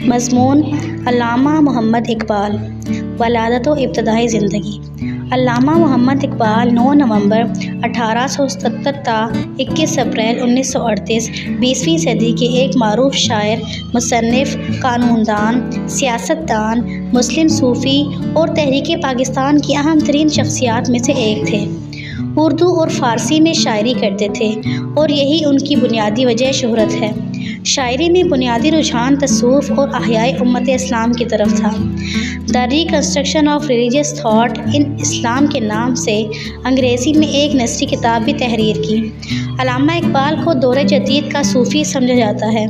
مضمون: علامہ محمد اقبال، ولادت و ابتدائی زندگی۔ علامہ محمد اقبال 9 نومبر 1877 تا 21 اپریل 1938 20ویں صدی کے ایک معروف شاعر، مصنف، قانون دان، سیاست دان، مسلم صوفی اور تحریک پاکستان کی اہم ترین شخصیات میں سے ایک تھے۔ اردو اور فارسی میں شاعری کرتے تھے اور یہی ان کی بنیادی وجہ شہرت ہے۔ شاعری میں بنیادی رجحان تصوف اور احیائے امت اسلام کی طرف تھا۔ The reconstruction of religious thought in Islam کے نام سے انگریزی میں ایک نثری کتاب بھی تحریر کی۔ علامہ اقبال کو دور جدید کا صوفی سمجھا جاتا ہے۔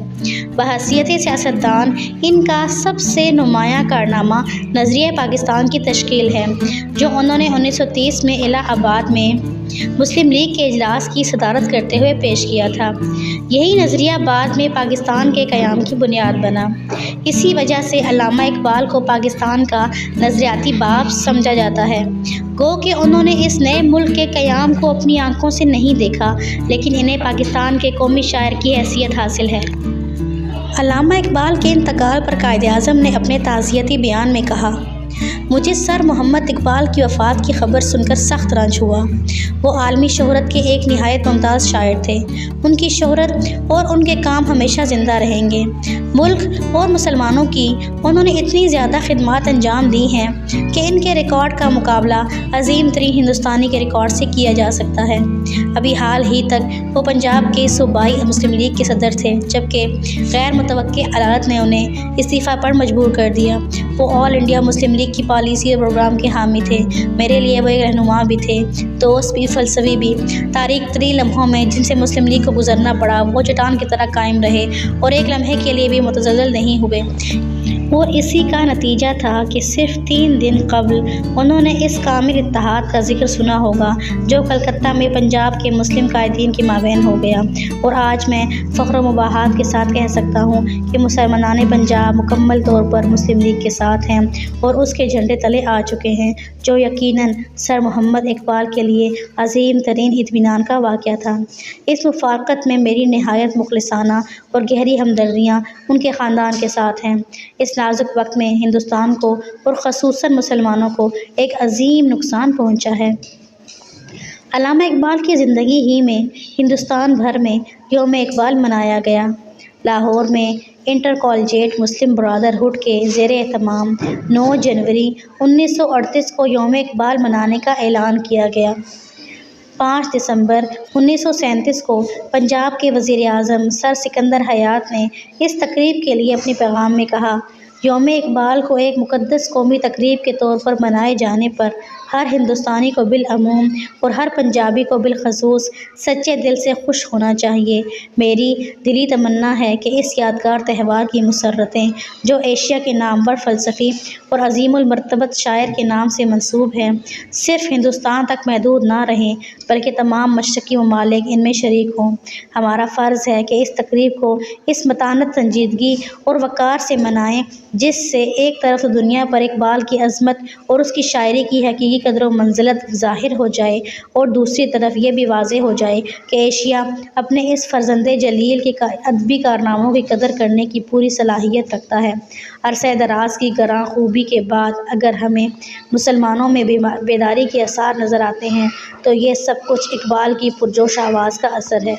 بحیثیت سیاستدان ان کا سب سے نمایاں کارنامہ نظریہ پاکستان کی تشکیل ہے، جو انہوں نے 1930 میں الہ آباد میں مسلم لیگ کے اجلاس کی صدارت کرتے ہوئے پیش کیا تھا۔ یہی نظریہ بعد میں پاکستان کے قیام کی بنیاد بنا۔ اسی وجہ سے علامہ اقبال کو پاکستان کا نظریاتی باپ سمجھا جاتا ہے۔ گو کہ انہوں نے اس نئے ملک کے قیام کو اپنی آنکھوں سے نہیں دیکھا، لیکن انہیں پاکستان کے قومی شاعر کی حیثیت حاصل ہے۔ علامہ اقبال کے انتقال پر قائد اعظم نے اپنے تعزیتی بیان میں کہا: مجھے سر محمد اقبال کی وفات کی خبر سن کر سخت رنج ہوا۔ وہ عالمی شہرت کے ایک نہایت ممتاز شاعر تھے۔ ان کی شہرت اور ان کے کام ہمیشہ زندہ رہیں گے۔ ملک اور مسلمانوں کی انہوں نے اتنی زیادہ خدمات انجام دی ہیں کہ ان کے ریکارڈ کا مقابلہ عظیم ترین ہندوستانی کے ریکارڈ سے کیا جا سکتا ہے۔ ابھی حال ہی تک وہ پنجاب کے صوبائی مسلم لیگ کے صدر تھے، جبکہ غیر متوقع عدالت نے انہیں استعفیٰ پر مجبور کر دیا۔ وہ آل انڈیا مسلم لیگ کی پالیسی اور پروگرام کے حامی تھے۔ میرے لیے وہ ایک رہنما بھی تھے، دوست بھی، فلسفی بھی۔ تاریخ ترین لمحوں میں جن سے مسلم لیگ کو گزرنا پڑا، وہ چٹان کی طرح قائم رہے اور ایک لمحے کے لیے بھی متزلزل نہیں ہوئے۔ اور اسی کا نتیجہ تھا کہ صرف 3 دن قبل انہوں نے اس کامل اتحاد کا ذکر سنا ہوگا جو کلکتہ میں پنجاب کے مسلم قائدین کے مابین ہو گیا۔ اور آج میں فخر و مباحت کے ساتھ کہہ سکتا ہوں کہ مسلمانان پنجاب مکمل طور پر مسلم لیگ کے ساتھ ہیں اور اس کے جھنڈے تلے آ چکے ہیں، جو یقیناً سر محمد اقبال کے لیے عظیم ترین اطمینان کا واقعہ تھا۔ اس مفارقت میں میری نہایت مخلصانہ اور گہری ہمدردیاں ان کے خاندان کے ساتھ ہیں۔ اس نازک وقت میں ہندوستان کو اور خصوصاً مسلمانوں کو ایک عظیم نقصان پہنچا ہے۔ علامہ اقبال کی زندگی ہی میں ہندوستان بھر میں یوم اقبال منایا گیا۔ لاہور میں انٹر کالجیٹ مسلم برادرہڈ کے زیر اہتمام 9 جنوری 1938 کو یوم اقبال منانے کا اعلان کیا گیا۔ 5 دسمبر 1937 کو پنجاب کے وزیر اعظم سر سکندر حیات نے اس تقریب کے لیے اپنے پیغام میں کہا: یوم اقبال کو ایک مقدس قومی تقریب کے طور پر منائے جانے پر ہر ہندوستانی کو بالعموم اور ہر پنجابی کو بالخصوص سچے دل سے خوش ہونا چاہیے۔ میری دلی تمنا ہے کہ اس یادگار تہوار کی مسرتیں، جو ایشیا کے نامور فلسفی اور عظیم المرتبت شاعر کے نام سے منسوب ہیں، صرف ہندوستان تک محدود نہ رہیں بلکہ تمام مشرقی ممالک ان میں شریک ہوں۔ ہمارا فرض ہے کہ اس تقریب کو اس متانت، سنجیدگی اور وقار سے منائیں جس سے ایک طرف دنیا پر اقبال کی عظمت اور اس کی شاعری کی حقیقی قدر و منزلت ظاہر ہو جائے، اور دوسری طرف یہ بھی واضح ہو جائے کہ ایشیا اپنے اس فرزند جلیل کے ادبی کارناموں کی قدر کرنے کی پوری صلاحیت رکھتا ہے۔ عرصہ دراز کی گراں خوبی کے بعد اگر ہمیں مسلمانوں میں بیداری کے آثار نظر آتے ہیں تو یہ سب کچھ اقبال کی پرجوش آواز کا اثر ہے۔